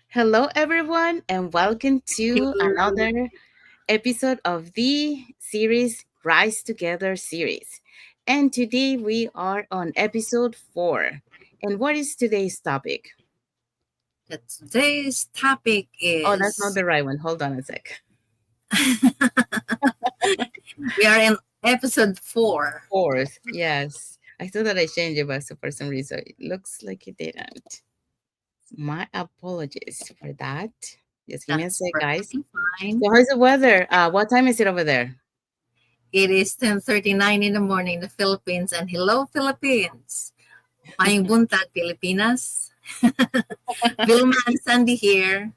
Hello, everyone, and welcome to another episode of the series Rise Together series. And today we are on episode 4. And what is today's topic? Today's topic Oh, that's not is the right one. Hold on a sec. we are in episode 4. Fourth, yes. I thought that I changed it, but so for some reason it looks like it didn't. My apologies for that. Just give me a That's sec, guys. perfectly fine. So, how's the weather? What time is it over there? It is 10:39 in the morning in the Philippines, and hello Philippines. Mayong buntag Pilipinas. Vilma and Sandy here.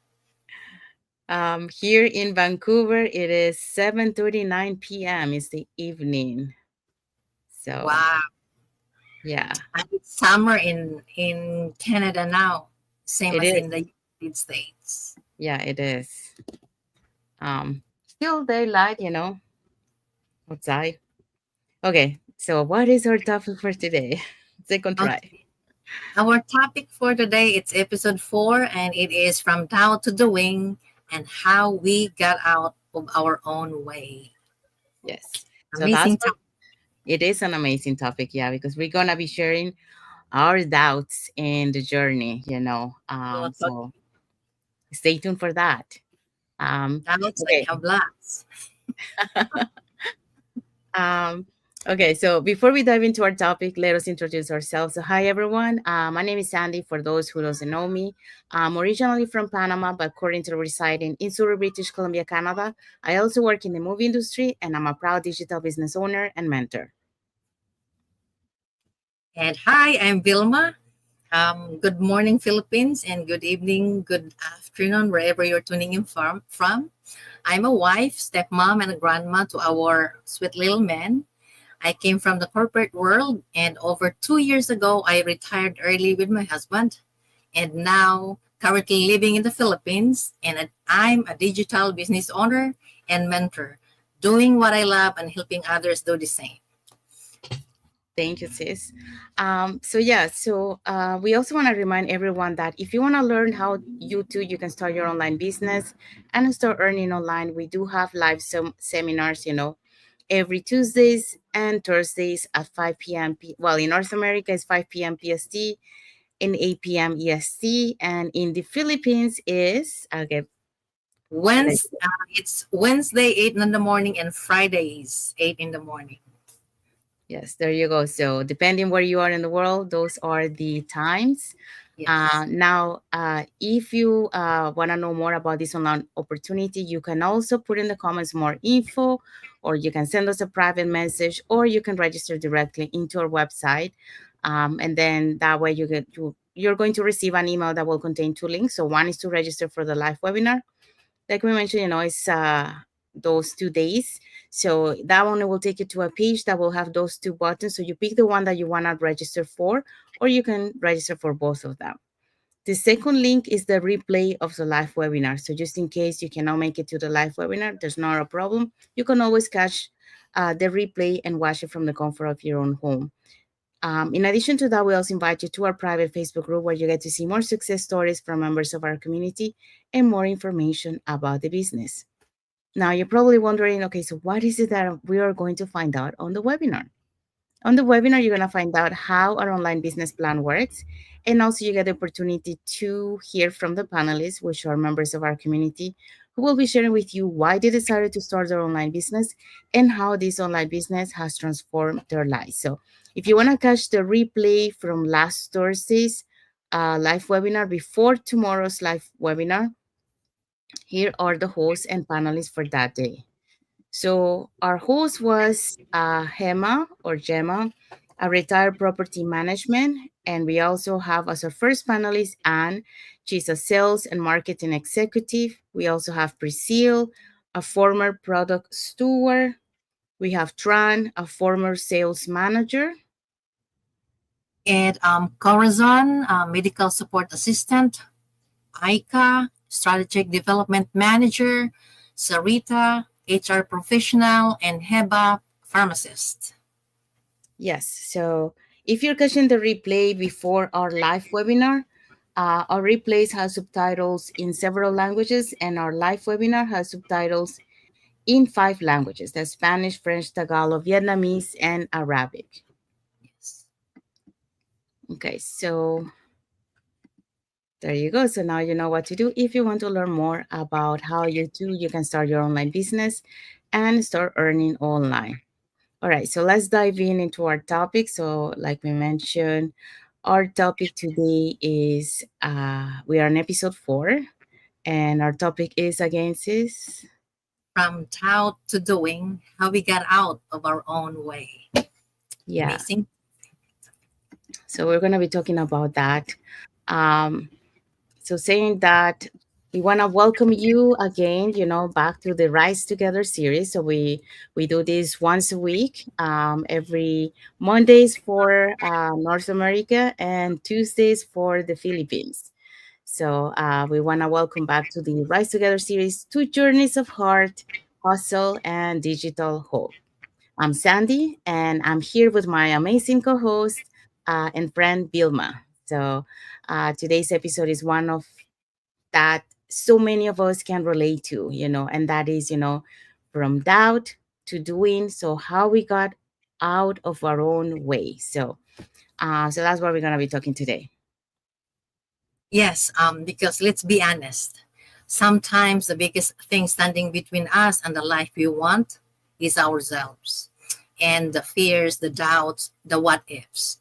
Here in Vancouver, it is 7:39 p.m. It's the evening. So, Wow. yeah, And it's summer in Canada now, same it as is. in the United States. Yeah, it is. Still daylight, outside. Okay, so what is our topic for today? Second try. Okay. Our topic for today it's episode 4 and it is from Tao to doing and how we got out of our own way. Yes. So that's Amazing what topic. it is an amazing topic, yeah, because we're gonna be sharing our doubts in the journey, So stay tuned for that. Doubts, I Okay. have lots. Um, okay, so before we dive into our topic, let us introduce ourselves. So, hi everyone. My name is Sandy. For those who doesn't know me, I'm originally from Panama, but currently residing in Surrey, British Columbia, Canada. I also work in the movie industry, and I'm a proud digital business owner and mentor. And hi, I'm Vilma. Good morning, Philippines, and good evening, good afternoon, wherever you're tuning in from. I'm a wife, stepmom, and a grandma to our sweet little man. I came from the corporate world, and over 2 years ago, I retired early with my husband, and now currently living in the Philippines. And I'm a digital business owner and mentor, doing what I love and helping others do the same. Thank you, sis. We also want to remind everyone that if you want to learn how you can start your online business and start earning online, we do have live seminars, every Tuesdays and Thursdays at 5 p.m. Well, in North America, it's 5 p.m. PST, in 8 p.m. EST, and in the Philippines is, okay, It's Wednesday 8 in the morning and Fridays 8 in the morning. yes, there you go. So depending where you are in the world, those are the times. Yes. If you want to know more about this online opportunity, you can also put in the comments more info, or you can send us a private message, or you can register directly into our website. And then that way you're going to receive an email that will contain two links. So one is to register for the live webinar. Like we mentioned, it's those 2 days. So that one will take you to a page that will have those two buttons. So you pick the one that you want to register for, or you can register for both of them. The second link is the replay of the live webinar. So just in case you cannot make it to the live webinar, there's not a problem. You can always catch the replay and watch it from the comfort of your own home. In addition to that, we also invite you to our private Facebook group where you get to see more success stories from members of our community and more information about the business. Now, you're probably wondering, okay, so what is it that we are going to find out on the webinar? On the webinar, you're going to find out how our online business plan works. And also, you get the opportunity to hear from the panelists, which are members of our community, who will be sharing with you why they decided to start their online business and how this online business has transformed their lives. So, if you want to catch the replay from last Thursday's live webinar before tomorrow's live webinar, here are the hosts and panelists for that day. So our host was Gemma, a retired property management. And we also have as our first panelist, Anne. She's a sales and marketing executive. We also have Priscille, a former product steward. We have Tran, a former sales manager. And Corazon, medical support assistant. Aika, strategic development manager. Sarita, HR professional. And Heba, pharmacist. Yes. So if you're catching the replay before our live webinar, Our replays have subtitles in several languages, and our live webinar has subtitles in 5 languages: the Spanish, French, Tagalog, Vietnamese, and Arabic. Yes. Okay, so there you go. So now you know what to do. If you want to learn more about how you can start your online business and start earning online. All right, so let's dive into our topic. So, like we mentioned, our topic today is we are on episode 4, and our topic is against is From tout to doing, how we got out of our own way. yeah. Amazing. So we're gonna be talking about that. Um, So saying that, we want to welcome you again, back to the Rise Together series. So we do this once a week, every Mondays for North America and Tuesdays for the Philippines. So we want to welcome back to the Rise Together series, 2 journeys of heart, hustle, and digital hope. I'm Sandy, and I'm here with my amazing co-host and friend Vilma. So today's episode is one of that so many of us can relate to, and that is, from doubt to doing. So how we got out of our own way. So that's what we're gonna be talking today. Yes, because let's be honest. Sometimes the biggest thing standing between us and the life we want is ourselves. And the fears, the doubts, the what ifs,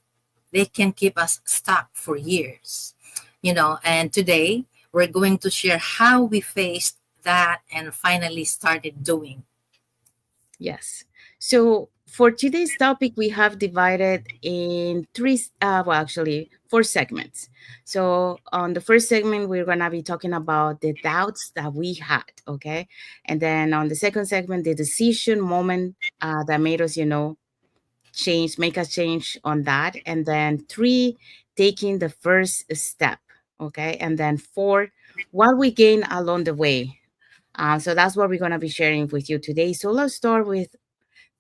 they can keep us stuck for years. And today we're going to share how we faced that and finally started doing. Yes. So for today's topic, we have divided in well, actually 4 segments. So on the first segment, we're gonna be talking about the doubts that we had, okay, and then on the second segment, the decision moment that made us, make a change on that, and then 3, taking the first step, okay, and then 4, what we gain along the way. So that's what we're going to be sharing with you today. So let's start with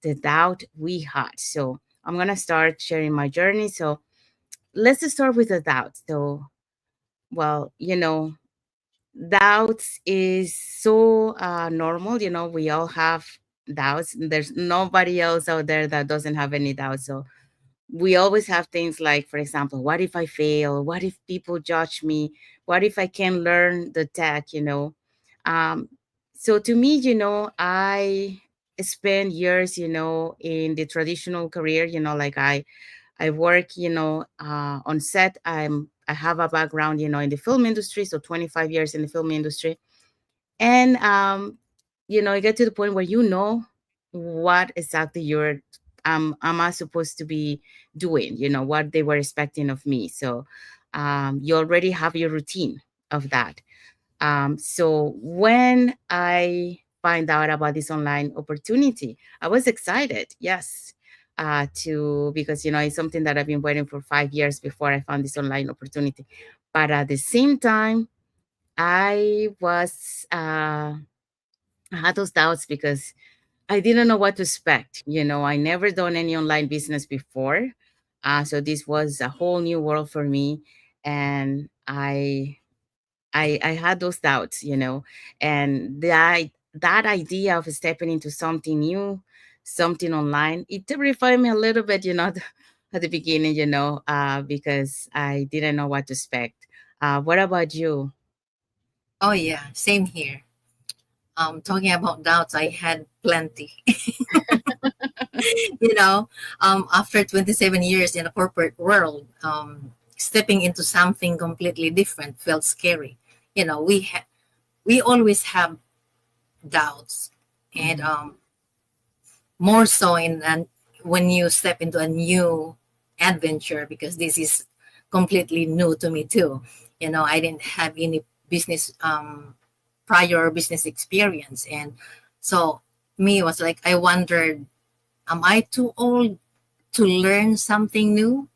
the doubt we had. So I'm going to start sharing my journey. So let's just start with the doubt. So, well, doubts is so normal. We all have doubts. There's nobody else out there that doesn't have any doubts. So we always have things like, for example, what if I fail? What if people judge me? What if I can learn the tech? Um, so to me, I spent years, in the traditional career, like I work, on set. I have a background, in the film industry, so 25 years in the film industry. And you get to the point where what exactly am I supposed to be doing, what they were expecting of me. So you already have your routine of that. So when I find out about this online opportunity, I was excited, yes, because it's something that I've been waiting for 5 years before I found this online opportunity. But at the same time, I was I had those doubts because I didn't know what to expect. I never done any online business before. So this was a whole new world for me. And I had those doubts, and that idea of stepping into something new, something online, it terrified me a little bit, at the beginning, because I didn't know what to expect. What about you? Oh, yeah, same here. Talking about doubts, I had plenty. you know, after 27 years in a corporate world, stepping into something completely different felt scary. We always have doubts, and Mhm. more so when you step into a new adventure, because this is completely new to me too. I didn't have any business prior business experience, and so me was like, I wondered, am I too old to learn something new?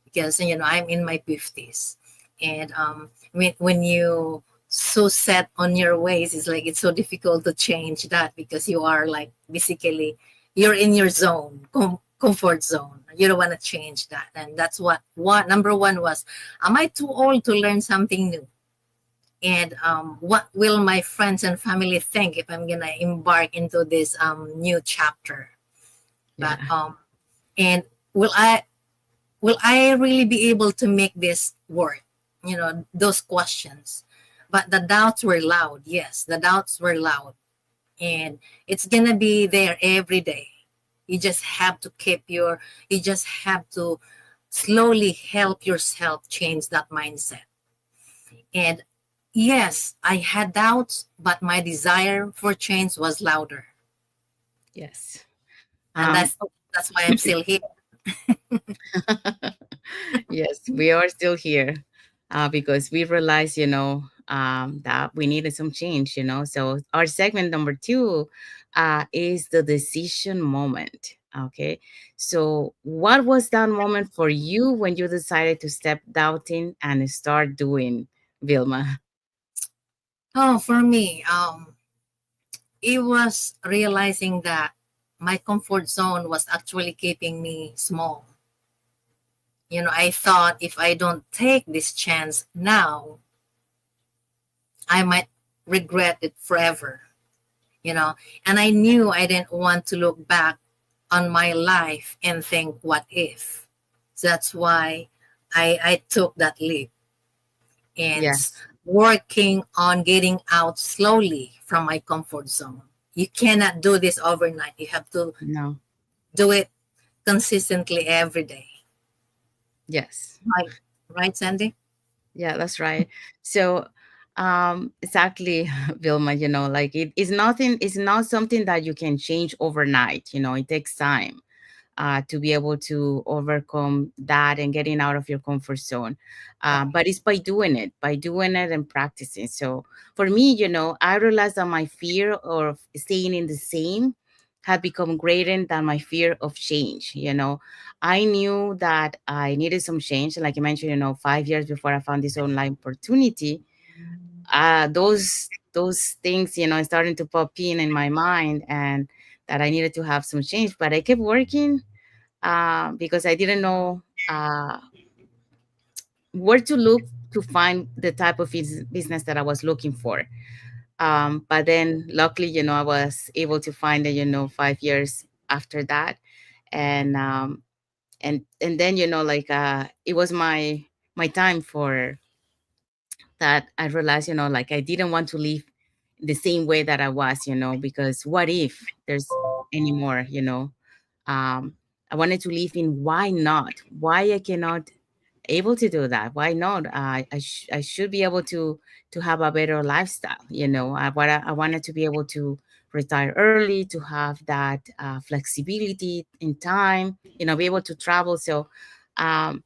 Because I'm in my 50s, and when you so set on your ways, it's like it's so difficult to change that, because you are like basically you're in your zone comfort zone. You don't want to change that. And that's what number one was, am I too old to learn something new? And what will my friends and family think if I'm gonna embark into this new chapter? But Yeah. and will I really be able to make this work? You know, those questions. But the doubts were loud. Yes, the doubts were loud. And it's gonna be there every day. You just have to you just have to slowly help yourself change that mindset. And yes, I had doubts, but my desire for change was louder. Yes. And Um, that's why I'm still here. yes, we are still here because we realized, that we needed some change, So our segment number two is the decision moment. Okay. So, what was that moment for you when you decided to step doubting and start doing, Vilma? Oh, for me, it was realizing that my comfort zone was actually keeping me small. You know, I thought if I don't take this chance now, I might regret it forever, you know. And I knew I didn't want to look back on my life and think, what if? So that's why I took that leap and Yes. working on getting out slowly from my comfort zone. You cannot do this overnight. You have to No. do it consistently every day. Yes. Right, right, Sandy? Yeah, that's right. So, exactly, Vilma, like it's not something that you can change overnight, it takes time to be able to overcome that and getting out of your comfort zone. Right. But it's by doing it and practicing. So for me, I realized that my fear of staying in the same had become greater than my fear of change. I knew that I needed some change. Like you mentioned, 5 years before I found this online opportunity, those things, starting to pop in my mind, and that I needed to have some change. But I kept working because I didn't know where to look to find the type of business that I was looking for. But then, luckily, I was able to find it, 5 years after that, and and then, like it was my time for that. I realized, like I didn't want to live the same way that I was, because what if there's any more, um, I wanted to live in why not? Why I cannot able to do that? Why not? I should be able to have a better lifestyle. I wanted to be able to retire early, to have that flexibility in time. Be able to travel. Um,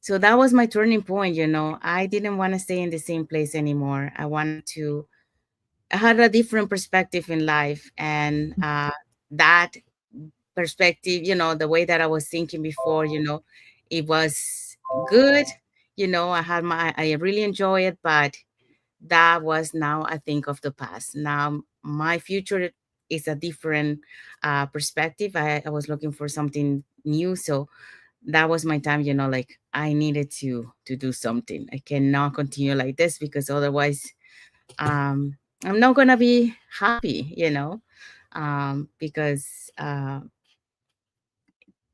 so that was my turning point. I didn't want to stay in the same place anymore. I had a different perspective in life, and that perspective, the way that I was thinking before, it was good. I really enjoy it, but that was now I think of the past. Now my future is a different perspective. I was looking for something new, so that was my time. Like I needed to do something. I cannot continue like this because otherwise, I'm not gonna be happy. Because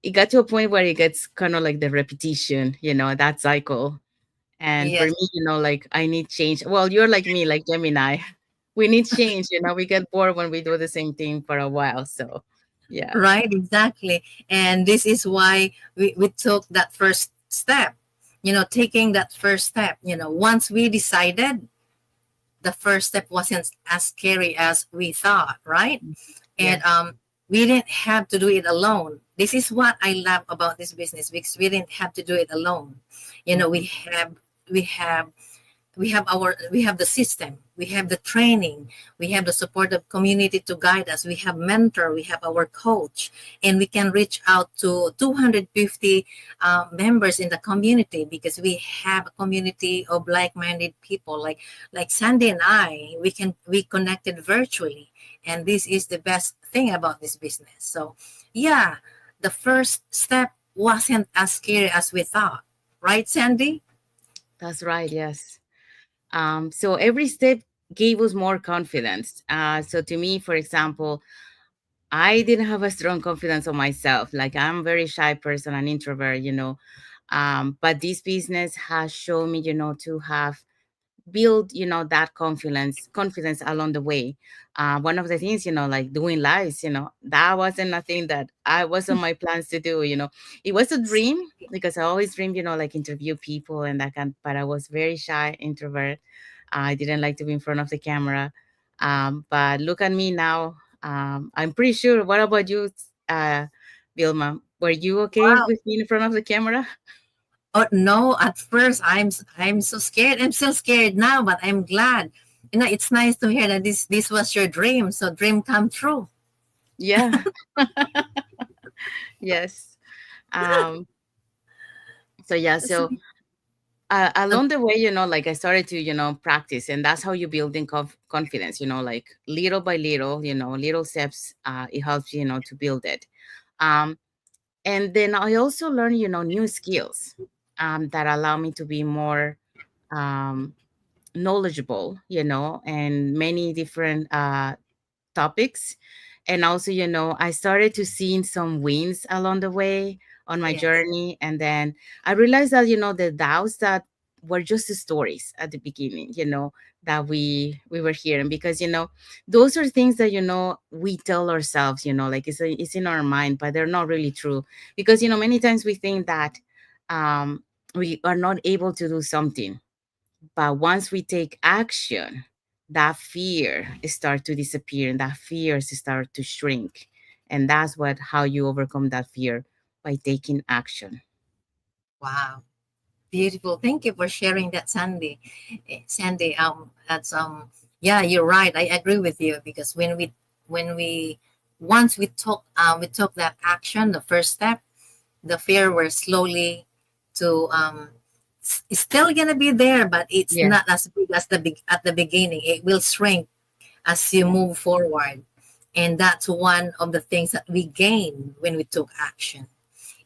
it got to a point where it gets kind of like the repetition, that cycle. And for Yes. me, like I need change. Well, you're like me, like Gemini. We need change, we get bored when we do the same thing for a while. So, yeah. Right, exactly. And this is why we took that first step, taking that first step. Once we decided, the first step wasn't as scary as we thought, right? And Yes. we didn't have to do it alone. This is what I love about this business, because we didn't have to do it alone. Mhm. We have the system, we have the training, we have the supportive community to guide us, we have mentor, we have our coach, and we can reach out to 250 members in the community, because we have a community of like-minded people, like Sandy and I. We connected virtually, and this is the best thing about this business. So yeah, the first step wasn't as scary as we thought. Right, Sandy? That's right. Yes. So every step gave us more confidence. So to me, for example, I didn't have a strong confidence on myself. Like I'm a very shy person, an introvert, but this business has shown me, to have build that confidence along the way. One of the things, like doing lives, that wasn't nothing that I was on my plans to do. It was a dream because I always dreamed, like interview people and that kind, but I was very shy introvert. I didn't like to be in front of the camera. But look at me now. I'm pretty sure. What about you, uh Vilma? Were you okay Wow. with being in front of the camera? Oh no, at first I'm so scared. I'm still scared now, but I'm glad. It's nice to hear that this was your dream. So dream come true. Yeah. Yes. um so yeah, So, so along the way, like I started to, practice, and that's how you build in confidence, like little by little, little steps. It helps you, to build it. um and then I also learned, new skills that allow me to be more um knowledgeable, and many different topics. And also, I started to see some wins along the way on my yes. journey. And then I realized that, the doubts that were just the stories at the beginning, that we were hearing, because, those are things that, we tell ourselves, like it's in our mind, but they're not really true. Because, many times we think that um, we are not able to do something, but once we take action, that fear start to disappear and that fears start to shrink. And that's what how you overcome that fear, by taking action. Wow. Beautiful. Thank you for sharing that, Sandy. Sandy, that's yeah, you're right. I agree with you because when we once we took that action, the first step, the fear were slowly to it's still gonna be there, but it's Yeah. not as big as at the beginning. It will shrink as you Yeah. move forward, and that's one of the things that we gain when we took action.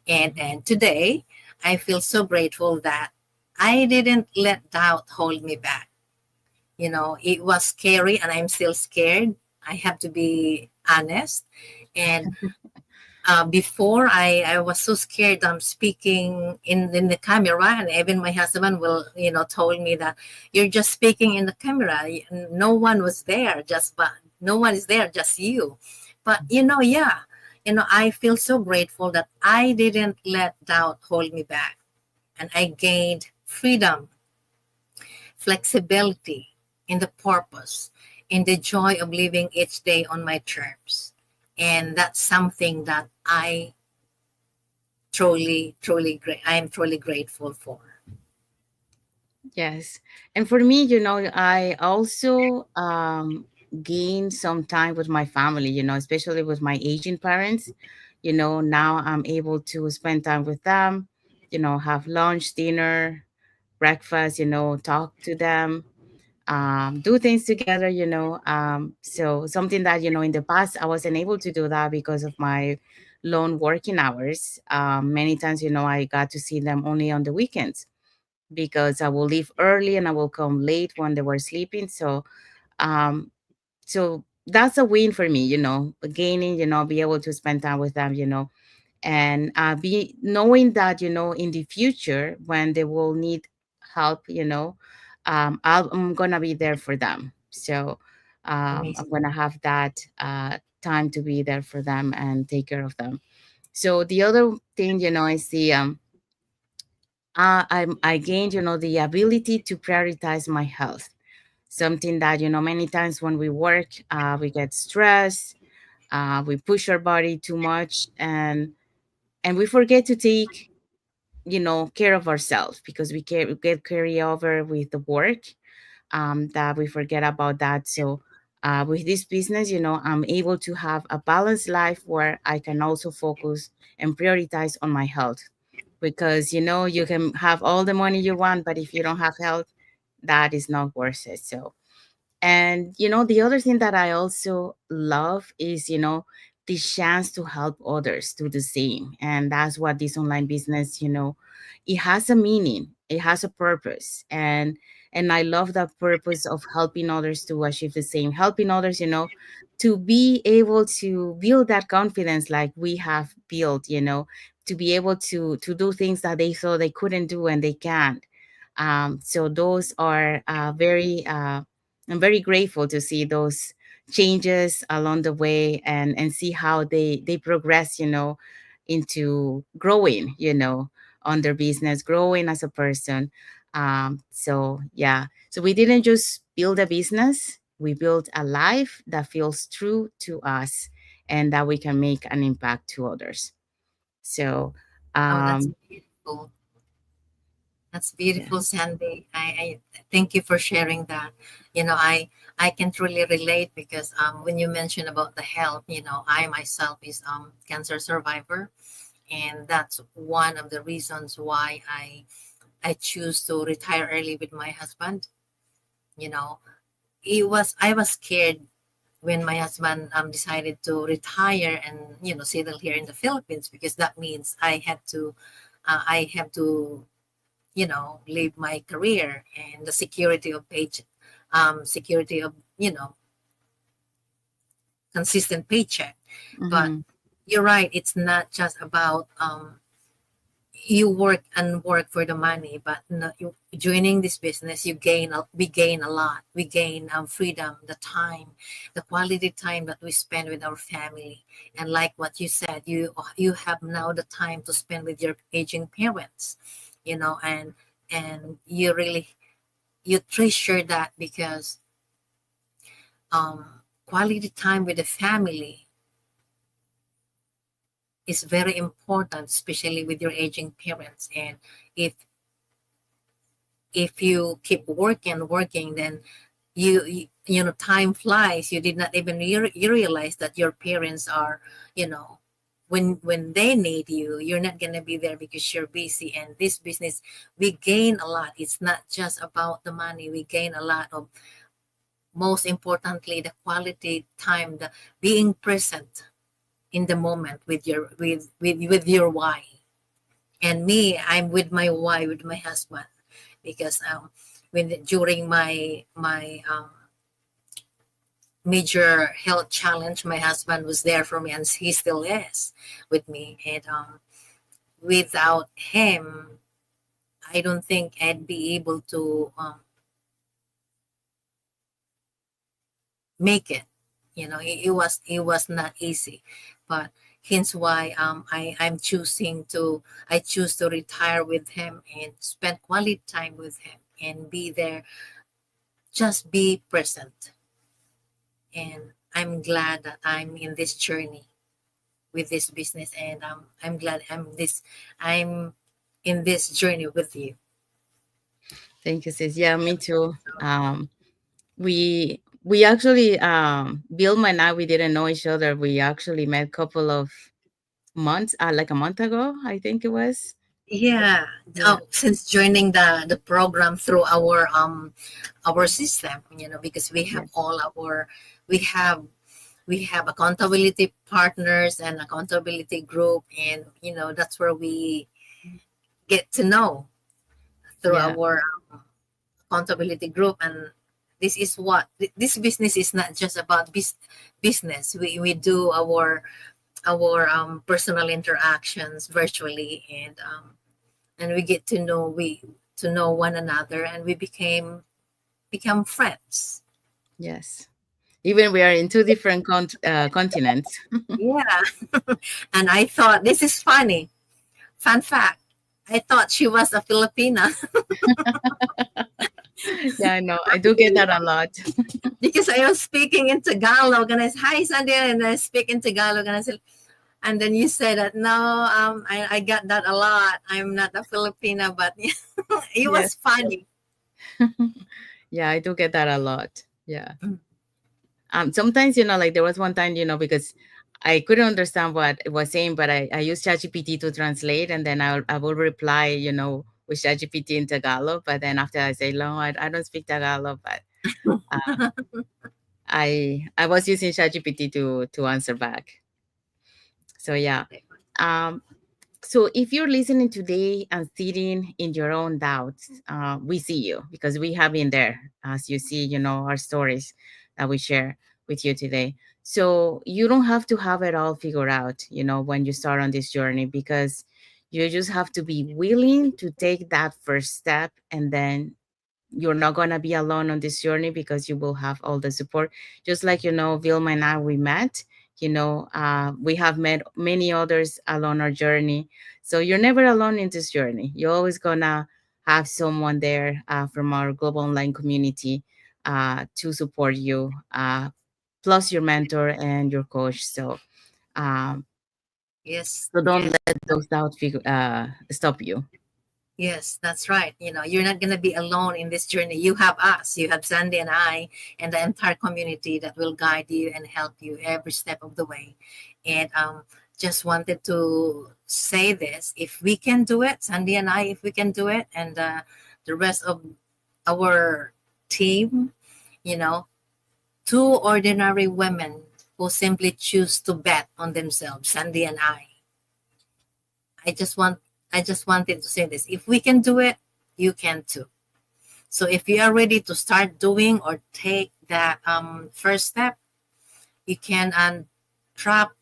And today, I feel so grateful that I didn't let doubt hold me back. It was scary, and I'm still scared. I have to be honest. And before I was so scared speaking in the camera, and even my husband will told me that you're just speaking in the camera, no one was there, but no one is there, just you. But yeah, I feel so grateful that I didn't let doubt hold me back, and I gained freedom, flexibility in the purpose, in the joy of living each day on my terms. And that's something that I'm truly grateful for. Yes. And for me, I also gained some time with my family, especially with my aging parents. Now I'm able to spend time with them, have lunch, dinner, breakfast, talk to them, do things together, so something that, in the past I wasn't able to do that because of my long working hours. Many times, I got to see them only on the weekends, because I will leave early and I will come late when they were sleeping. Um, so that's a win for me, gaining, be able to spend time with them, and be knowing that, in the future when they will need help, I'm gonna be there for them. So I'm Amazing. gonna have that time to be there for them and take care of them. So the other thing, is the I gained, the ability to prioritize my health. Something that, many times when we work, we get stressed, we push our body too much, and we forget to take, care of ourselves, because we get carry over with the work, that we forget about that. So with this business, I'm able to have a balanced life where I can also focus and prioritize on my health, because you can have all the money you want, but if you don't have health, that is not worth it. So, and the other thing that I also love is, the chance to help others do the same. And that's what this online business, it has a meaning, it has a purpose. And I love that purpose of helping others to achieve the same, helping others, to be able to build that confidence like we have built, to be able to do things that they thought they couldn't do and they can. So those are I'm very grateful to see those changes along the way, and see how they progress, into growing, on their business, growing as a person. So yeah, so we didn't just build a business, we built a life that feels true to us and that we can make an impact to others. So Oh, that's um beautiful. That's yeah. beautiful, Sandy. I thank you for sharing that. I can truly relate because when you mentioned about the health, I myself is cancer survivor, and that's one of the reasons why I choose to retire early with my husband. You know, I was scared when my husband decided to retire and settle here in the Philippines, because that means I have to leave my career and the security of security of consistent paycheck. But Mm-hmm. you're right, it's not just about you work and work for the money, but no, joining this business, we gain a lot. We gain freedom, the time, the quality time that we spend with our family. And like what you said, you have now the time to spend with your aging parents, and you treasure that, because um, quality time with the family is very important, especially with your aging parents. And if you keep working, then time flies. You did not even you realize that your parents are, you know when they need you, you're not going to be there because you're busy. And this business, we gain a lot. It's not just about the money. We gain a lot of, most importantly, the quality time, the being present in the moment with your why. And me, I'm with my why, with my husband, because when during my major health challenge, my husband was there for me, and he still is with me. And without him, I don't think I'd be able to make it. It was not easy, but hence why I choose to retire with him and spend quality time with him and be there, just be present. And I'm glad that I'm in this journey with this business, and I'm glad I'm in this journey with you. Thank you, sis. Yeah, me too. We actually, Vilma and I, we didn't know each other. We actually met a couple of months, like a month ago, I think it was. Yeah. Yeah, Oh, since joining the program through our system, because we have yeah, we have we have accountability partners and accountability group, and that's where we get to know through yeah, our accountability group. And this business is not just about business. We do our personal interactions virtually, and we get to know one another, and we become friends. yes. Even we are in two different continents. Yeah. And I thought, this is funny. Fun fact. I thought she was a Filipina. Yeah, I know. I do get that a lot. Because I was speaking in Tagalog, and I said, "Hi, Sandy," and I speak in Tagalog, and I said, and then you said that, no, I got that a lot. I'm not a Filipina, but it Yes. was funny. Yeah, I do get that a lot. Yeah. Mm. Sometimes, like there was one time, because I couldn't understand what it was saying, but I used ChatGPT to translate, and then I will reply, with ChatGPT in Tagalog. But then after I say, no, I don't speak Tagalog, but uh, I was using ChatGPT to answer back. So yeah. Um, so if you're listening today and sitting in your own doubts, we see you because we have been there, as you see, our stories that we share with you today. So you don't have to have it all figured out, when you start on this journey, because you just have to be willing to take that first step, and then you're not going to be alone on this journey because you will have all the support. Just like, Vilma and I, we met, we have met many others along our journey. So you're never alone in this journey. You're always going to have someone there from our global online community to support you, plus your mentor and your coach. Um, Yes, so don't let those doubts stop you. yes, that's right. You're not going to be alone in this journey. You have us, you have Sandy and I, and the entire community that will guide you and help you every step of the way. And just wanted to say this: if we can do it, Sandy and I, if we can do it, and the rest of our team, you know, two ordinary women who simply choose to bet on themselves, Sandy and I just want I just wanted to say this. If we can do it, you can too. So if you are ready to start doing or take that first step, you can drop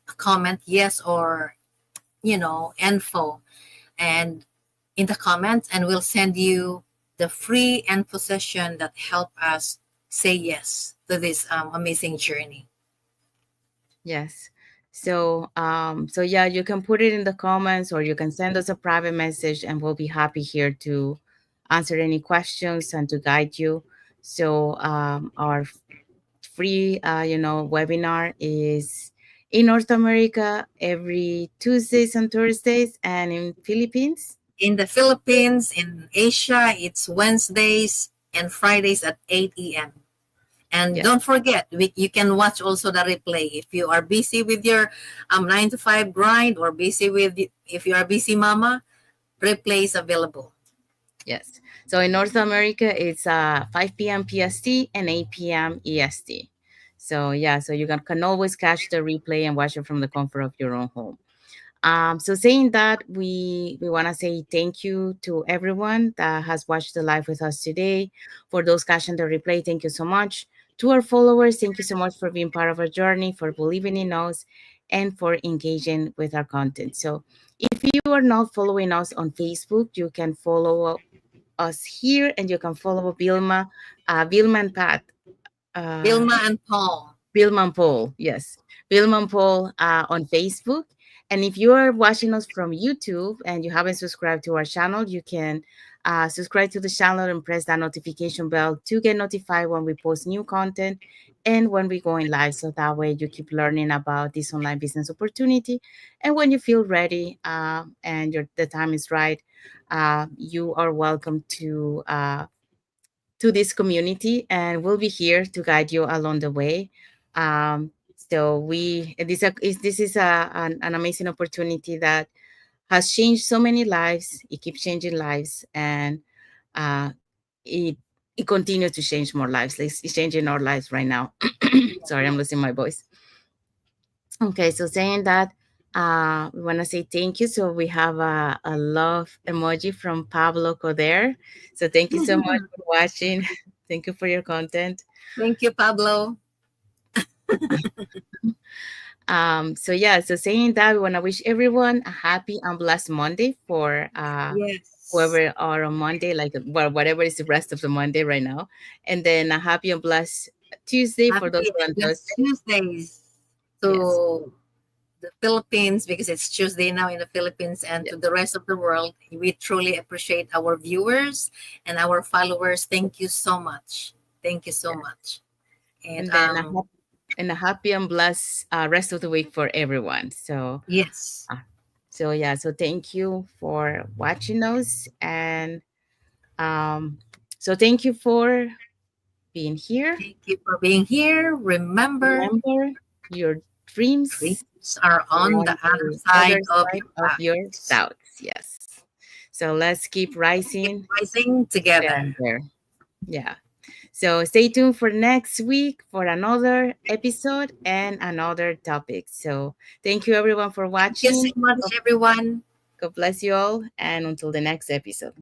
a comment, yes, or info, and in the comments, and we'll send you the free info session that help us say yes to this amazing journey. Yes. So yeah, you can put it in the comments, or you can send us a private message, and we'll be happy here to answer any questions and to guide you. So our free, webinar is in North America every Tuesdays and Thursdays, and in Philippines. In the Philippines, in Asia, it's Wednesdays and Fridays at 8 a.m. And Yes, don't forget, you can watch also the replay. If you are busy with your 9 to 5 grind, or busy with, if you are busy mama, replay is available. yes. So in North America, it's 5 p.m. PST and 8 p.m. EST. So yeah, so you can always catch the replay and watch it from the comfort of your own home. So saying that, we want to say thank you to everyone that has watched the live with us today. For those catching the replay, thank you so much. To our followers, thank you so much for being part of our journey, for believing in us, and for engaging with our content. So if you are not following us on Facebook, you can follow us here, and you can follow Vilma and Pat. Uh, Vilma and Paul. Vilman Paul, yes. Vilman Paul on Facebook. And if you are watching us from YouTube and you haven't subscribed to our channel, you can subscribe to the channel and press that notification bell to get notified when we post new content and when we go in live. So that way you keep learning about this online business opportunity. And when you feel ready and the time is right, you are welcome to this community, and we'll be here to guide you along the way. So this is an amazing opportunity that has changed so many lives. It keeps changing lives, and uh, it it continues to change more lives. It's changing our lives right now. Sorry, I'm losing my voice. Okay, so saying that, we want to say thank you. So we have a love emoji from Pablo Coder. So thank you so much for watching. Thank you for your content. Thank you, Pablo. So yeah, so saying that, we want to wish everyone a happy and blessed Monday for Yes. whoever are on Monday, like well, whatever is the rest of the Monday right now, and then a happy and blessed Tuesday for those Happy who are on Blessed Thursday. Tuesdays Yes, to the Philippines, because it's Tuesday now in the Philippines, and yes, to the rest of the world. We truly appreciate our viewers and our followers. Thank you so much. Thank you so yes. much. And And then a happy and blessed rest of the week for everyone. yes, Uh, yeah, so thank you for watching us, and um, so thank you for being here. thank you for being here. Remember, Remember, your dreams dreams are are on the on other the side other of side your of your eyes. doubts. Yes. So let's keep Keep rising rising together. together. Yeah. So stay tuned for next week for another episode and another topic. So thank you everyone for Thank you so watching. much, everyone. God bless you all, and until the next episode.